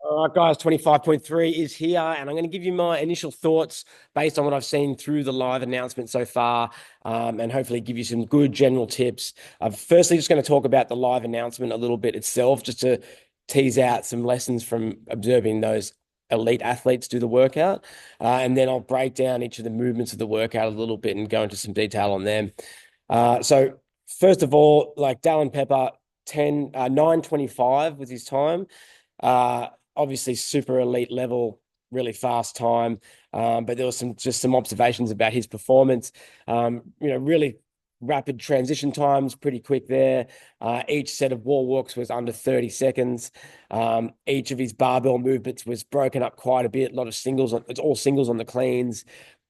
All right, guys, 25.3 is here, and I'm going to give you my initial thoughts based on what I've seen through the live announcement so far, and hopefully give you some good general tips. I'm firstly just going to talk about the live announcement a little bit itself, just to tease out some lessons from observing those elite athletes do the workout. And then I'll break down each of the movements of the workout a little bit and go into some detail on them. So first of all, like Dallin Pepper, 9:25 was his time. Uh, Obviously super elite level, really fast time. But there was some observations about his performance. Really rapid transition times, pretty quick there. Each set of wall walks was under 30 seconds. Each of his barbell movements was broken up quite a bit. A lot of singles. It's all singles on the cleans.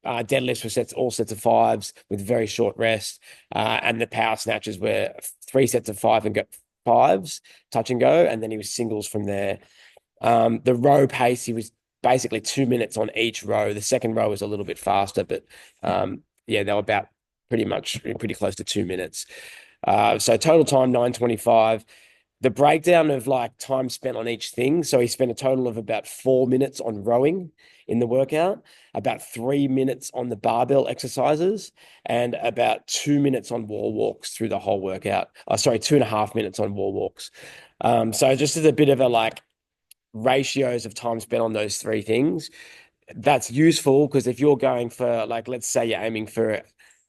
Deadlifts were all sets of fives with very short rest. And the power snatches were 3 sets of fives, touch and go, and then he was singles from there. The row pace, he was basically 2 minutes on each row. The second row was a little bit faster, but yeah, they were about pretty close to 2 minutes. So total time 9:25. The breakdown of like time spent on each thing. So he spent a total of about 4 minutes on rowing in the workout, about 3 minutes on the barbell exercises, and about 2 minutes on wall walks through the whole workout. Sorry, 2.5 minutes on wall walks. So just as a bit of a like ratios of time spent on those three things, that's useful because if you're going for like, let's say you're aiming for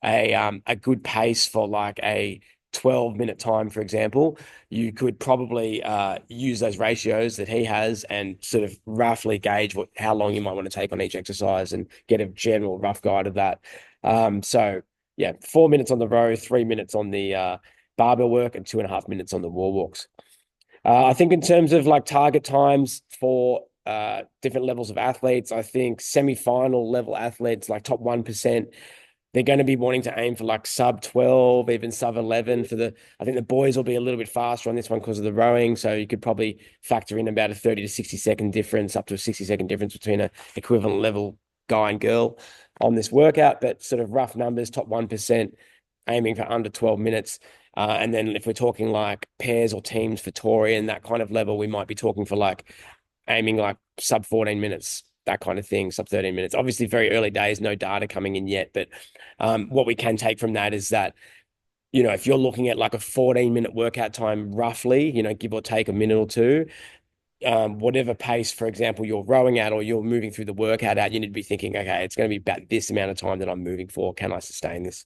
a good pace for like a 12-minute time, for example, you could probably use those ratios that he has and sort of roughly gauge how long you might want to take on each exercise and get a general rough guide of that. So yeah, 4 minutes on the row, 3 minutes on the barbell work, and 2.5 minutes on the wall walks. I think in terms of like target times for different levels of athletes, I think semi-final level athletes, like top 1%, they're going to be wanting to aim for like sub 12, even sub 11 I think the boys will be a little bit faster on this one because of the rowing. So you could probably factor in about a 30 to 60 second difference, up to a 60 second difference between an equivalent level guy and girl on this workout. But sort of rough numbers, top 1% aiming for under 12 minutes. And then if we're talking like pairs or teams for Tory and that kind of level, we might be talking for like aiming like sub 14 minutes, that kind of thing, sub 13 minutes. Obviously, very early days, no data coming in yet. But what we can take from that is that, if you're looking at like a 14-minute workout time, roughly, give or take a minute or two, whatever pace, for example, you're rowing at or you're moving through the workout at, you need to be thinking, okay, it's going to be about this amount of time that I'm moving for. Can I sustain this?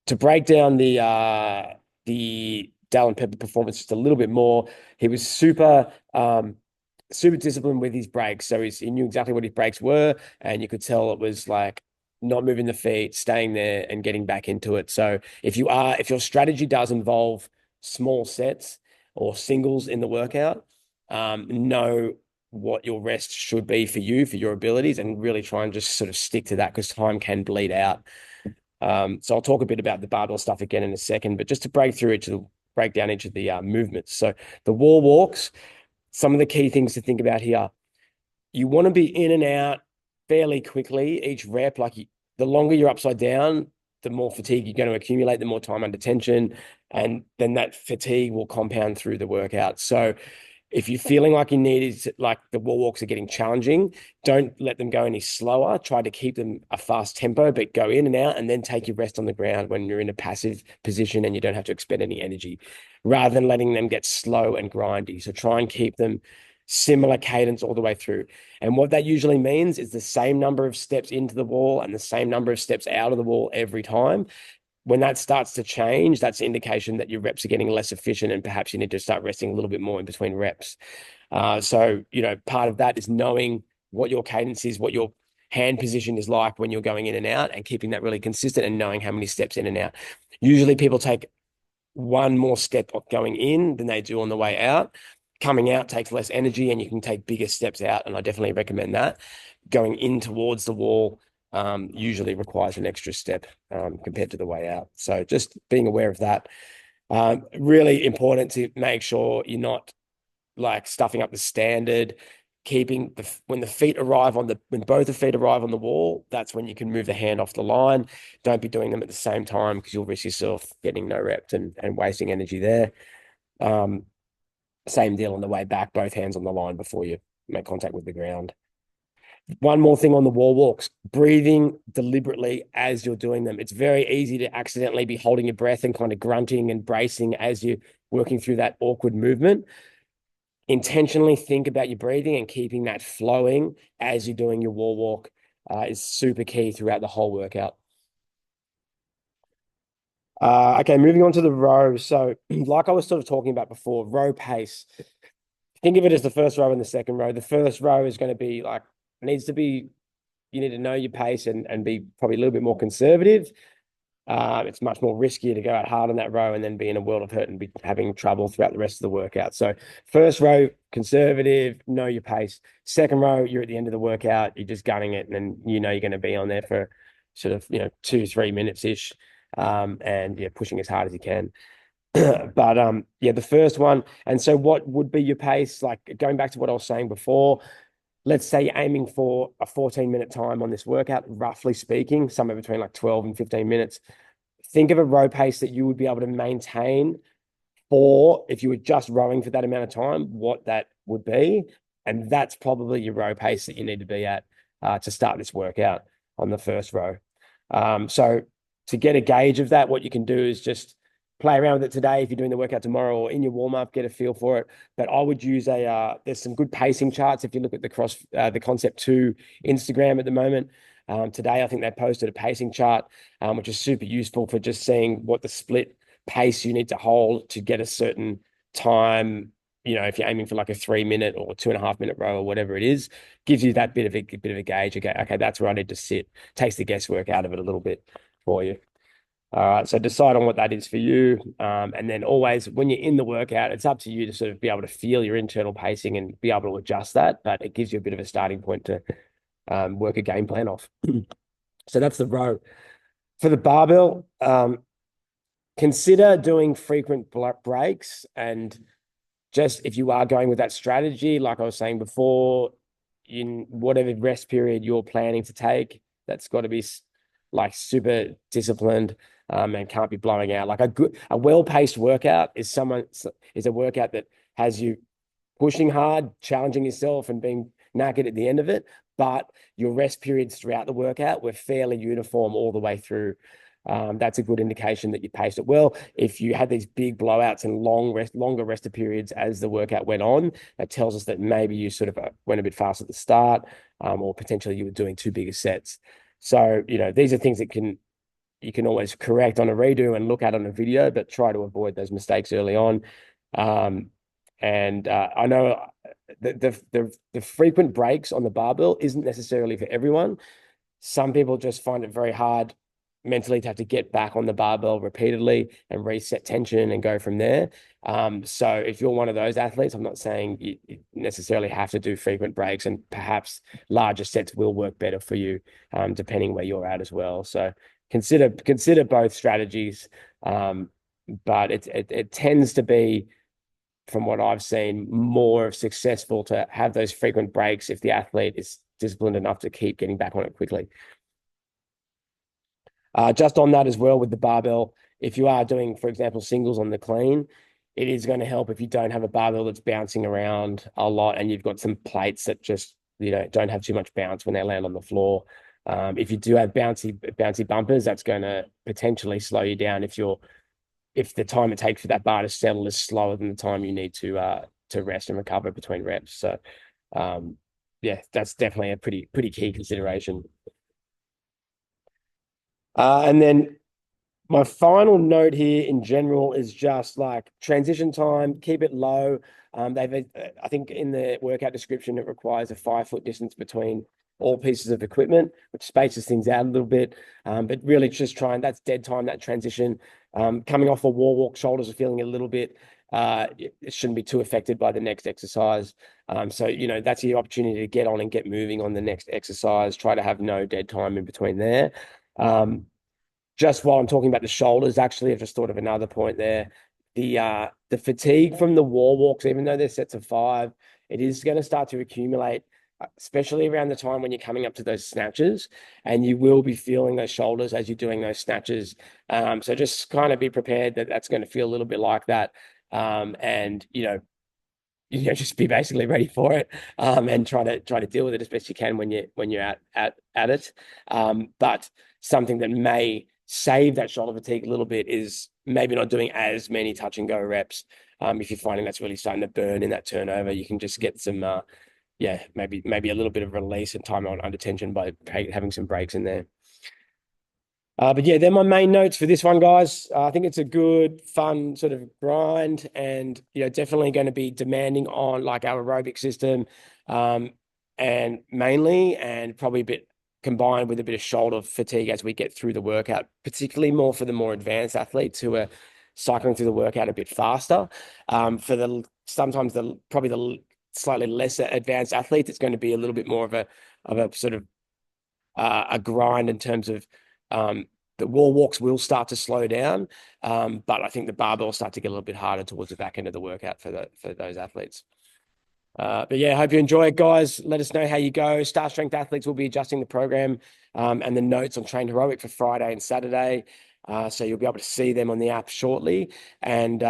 To break down the Dallin Pepper performance just a little bit more, he was super disciplined with his breaks. So he knew exactly what his breaks were, and you could tell it was like not moving the feet, staying there, and getting back into it. So if your strategy does involve small sets or singles in the workout, know what your rest should be for you, for your abilities, and really try and just sort of stick to that because time can bleed out. So I'll talk a bit about the barbell stuff again in a second, but just to break down each of the movements. So the wall walks, some of the key things to think about here. You want to be in and out fairly quickly each rep. The longer you're upside down, the more fatigue you're going to accumulate, the more time under tension, and then that fatigue will compound through the workout. So if you're feeling like like the wall walks are getting challenging, don't let them go any slower. Try to keep them a fast tempo, but go in and out and then take your rest on the ground when you're in a passive position and you don't have to expend any energy, rather than letting them get slow and grindy. So try and keep them similar cadence all the way through. And what that usually means is the same number of steps into the wall and the same number of steps out of the wall every time. When that starts to change, that's an indication that your reps are getting less efficient and perhaps you need to start resting a little bit more in between reps. So, part of that is knowing what your cadence is, what your hand position is like when you're going in and out, and keeping that really consistent and knowing how many steps in and out. Usually people take one more step going in than they do on the way out. Coming out takes less energy and you can take bigger steps out. And I definitely recommend that. Going in towards the wall usually requires an extra step compared to the way out. So just being aware of that. Really important to make sure you're not like stuffing up the standard. When both the feet arrive on the wall, that's when you can move the hand off the line. Don't be doing them at the same time because you'll risk yourself getting no reps and wasting energy there. Same deal on the way back, both hands on the line before you make contact with the ground. One more thing on the wall walks, breathing deliberately as you're doing them. It's very easy to accidentally be holding your breath and kind of grunting and bracing as you're working through that awkward movement. Intentionally think about your breathing and keeping that flowing as you're doing your wall walk is super key throughout the whole workout. Okay, moving on to the row. So, like I was sort of talking about before, row pace. Think of it as the first row and the second row. The first row is going to be like, needs to be, you need to know your pace and be probably a little bit more conservative. It's much more riskier to go out hard on that row and then be in a world of hurt and be having trouble throughout the rest of the workout. So first row, conservative, know your pace. Second row, you're at the end of the workout, you're just gunning it, and then you know you're going to be on there for sort of 2-3 minutes ish, and yeah, pushing as hard as you can. But yeah, the first one. And so what would be your pace? Like going back to what I was saying before, let's say you're aiming for a 14-minute time on this workout, roughly speaking, somewhere between like 12 and 15 minutes. Think of a row pace that you would be able to maintain, or if you were just rowing for that amount of time, what that would be. And that's probably your row pace that you need to be at to start this workout on the first row. So to get a gauge of that, what you can do is just play around with it today. If you're doing the workout tomorrow or in your warm up, get a feel for it. But I would use there's some good pacing charts. If you look at the Concept 2 Instagram at the moment, today, I think they posted a pacing chart, which is super useful for just seeing what the split pace you need to hold to get a certain time. If you're aiming for like a 3-minute or 2.5-minute row or whatever it is, gives you that bit of a gauge. Okay, that's where I need to sit. Takes the guesswork out of it a little bit for you. All right, so decide on what that is for you. And then always, when you're in the workout, it's up to you to sort of be able to feel your internal pacing and be able to adjust that. But it gives you a bit of a starting point to work a game plan off. So that's the row. For the barbell, consider doing frequent breaks. And just if you are going with that strategy, like I was saying before, in whatever rest period you're planning to take, that's got to be like super disciplined, and can't be blowing out. Like a well-paced workout is a workout that has you pushing hard, challenging yourself, and being knackered at the end of it. But your rest periods throughout the workout were fairly uniform all the way through. That's a good indication that you paced it well. If you had these big blowouts and longer rested periods as the workout went on, that tells us that maybe you sort of went a bit fast at the start, or potentially you were doing too big a sets. So, these are things that you can always correct on a redo and look at on a video, but try to avoid those mistakes early on. And I know the frequent breaks on the barbell isn't necessarily for everyone. Some people just find it very hard mentally to have to get back on the barbell repeatedly and reset tension and go from there. So if you're one of those athletes, I'm not saying you necessarily have to do frequent breaks, and perhaps larger sets will work better for you, depending where you're at as well. So consider both strategies. But it tends to be, from what I've seen, more successful to have those frequent breaks if the athlete is disciplined enough to keep getting back on it quickly. Just on that as well with the barbell, if you are doing, for example, singles on the clean, it is going to help if you don't have a barbell that's bouncing around a lot and you've got some plates that just don't have too much bounce when they land on the floor. If you do have bouncy bumpers, that's going to potentially slow you down if the time it takes for that bar to settle is slower than the time you need to rest and recover between reps. So yeah, that's definitely a pretty key consideration. And then my final note here in general is just like transition time, keep it low. I think in the workout description, it requires a 5-foot distance between all pieces of equipment, which spaces things out a little bit. But really just that's dead time, that transition. Coming off a wall walk, shoulders are feeling a little bit, it shouldn't be too affected by the next exercise. So, that's your opportunity to get on and get moving on the next exercise. Try to have no dead time in between there. Just while I'm talking about the shoulders, actually, I've just thought of another point there. The fatigue from the wall walks, even though they're sets of 5, it is going to start to accumulate, especially around the time when you're coming up to those snatches, and you will be feeling those shoulders as you're doing those snatches. So just kind of be prepared that that's going to feel a little bit like that. And just be basically ready for it, and try to deal with it as best you can when you're at it. But something that may save that shoulder fatigue a little bit is maybe not doing as many touch and go reps. If you're finding that's really starting to burn in that turnover, you can just get some maybe a little bit of release and time on under tension by having some breaks in there. But yeah, they're my main notes for this one, guys. I think it's a good, fun sort of grind, and definitely going to be demanding on like our aerobic system, and mainly, and probably a bit combined with a bit of shoulder fatigue as we get through the workout, particularly more for the more advanced athletes who are cycling through the workout a bit faster. For the sometimes the probably the slightly lesser advanced athletes, it's going to be a little bit more of a sort of a grind in terms of the wall walks will start to slow down, but I think the barbell will start to get a little bit harder towards the back end of the workout for those athletes. But yeah, I hope you enjoy it, guys. Let us know how you go. Star Strength Athletes will be adjusting the program and the notes on Train Heroic for Friday and Saturday. So you'll be able to see them on the app shortly. And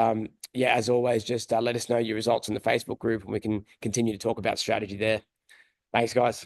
yeah, as always, just let us know your results in the Facebook group and we can continue to talk about strategy there. Thanks, guys.